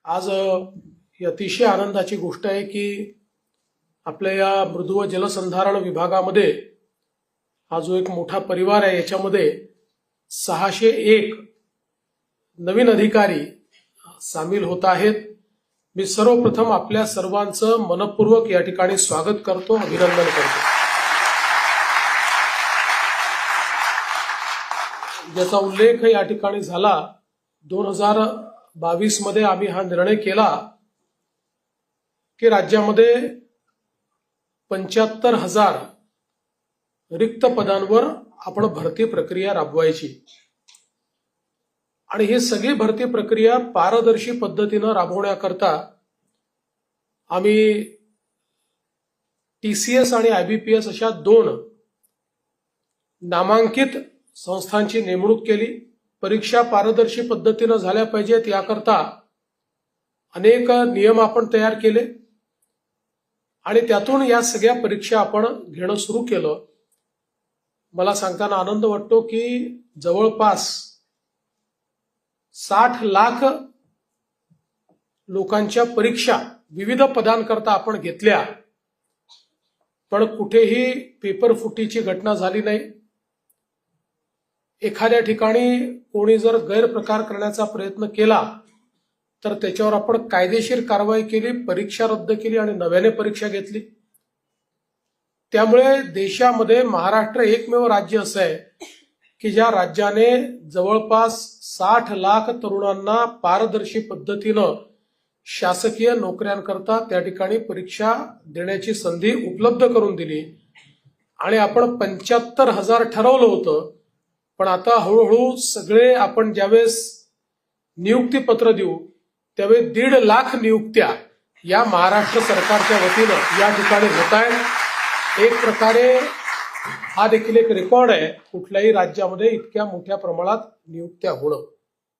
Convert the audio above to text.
आज ही अतिशय आनंदाची गोष्ट आहे की आपल्या या मृदू व जलसंधारण विभागामध्ये हा जो एक मोठा परिवार आहे याच्यामध्ये 601 नवीन अधिकारी सामील होत आहेत। मी सर्वप्रथम आपल्या सर्वांचं मनपूर्वक या ठिकाणी स्वागत करतो, अभिनंदन करतो। ज्याचा उल्लेख या ठिकाणी झाला 2022 मध्ये आम्ही हा निर्णय केला की राज्यामध्ये 75,000 रिक्त पदांवर आपण भरती प्रक्रिया राबवायची आणि ही सगळी भरती प्रक्रिया पारदर्शी पद्धतीने राबवण्याकरता आम्ही टीसीएस आणि आयबीपीएस अशा 2 नामांकित संस्थांची नेमणूक केली। परीक्षा पारदर्शी पद्धतीने झाल्या पाहिजेत याकरता अनेक नियम आपण तयार केले आणि त्यातून या सगळ्या परीक्षा आपण घेणं सुरू केलं। मला सांगताना आनंद वाटतो की जवळपास 60 लाख लोकांच्या परीक्षा विविध पदांकरता आपण घेतल्या, पण कुठेही पेपर फुटीची घटना झाली नाही। एखाद्या ठिकाणी कोणी जर गैरप्रकार करण्याचा प्रयत्न केला तर त्याच्यावर आपण कायदेशीर कारवाई केली, परीक्षा रद्द केली आणि नव्याने परीक्षा घेतली। त्यामुळे देशामध्ये महाराष्ट्र एकमेव राज्य असं आहे की ज्या राज्याने जवळपास 60 लाख तरुणांना पारदर्शी पद्धतीनं शासकीय नोकऱ्यांकरता त्या ठिकाणी परीक्षा देण्याची संधी उपलब्ध करून दिली। आणि आपण 75,000 ठरवलं होतं, पण आता हळूहळू सगळे आपण ज्यावेळेस नियुक्तीपत्र देऊ त्यावेळी 1.5 लाख नियुक्त्या या महाराष्ट्र सरकारच्या वतीनं या ठिकाणी होत आहेत। एक प्रकारे हा देखील एक रेकॉर्ड आहे कुठल्याही राज्यामध्ये इतक्या मोठ्या प्रमाणात नियुक्त्या होणं।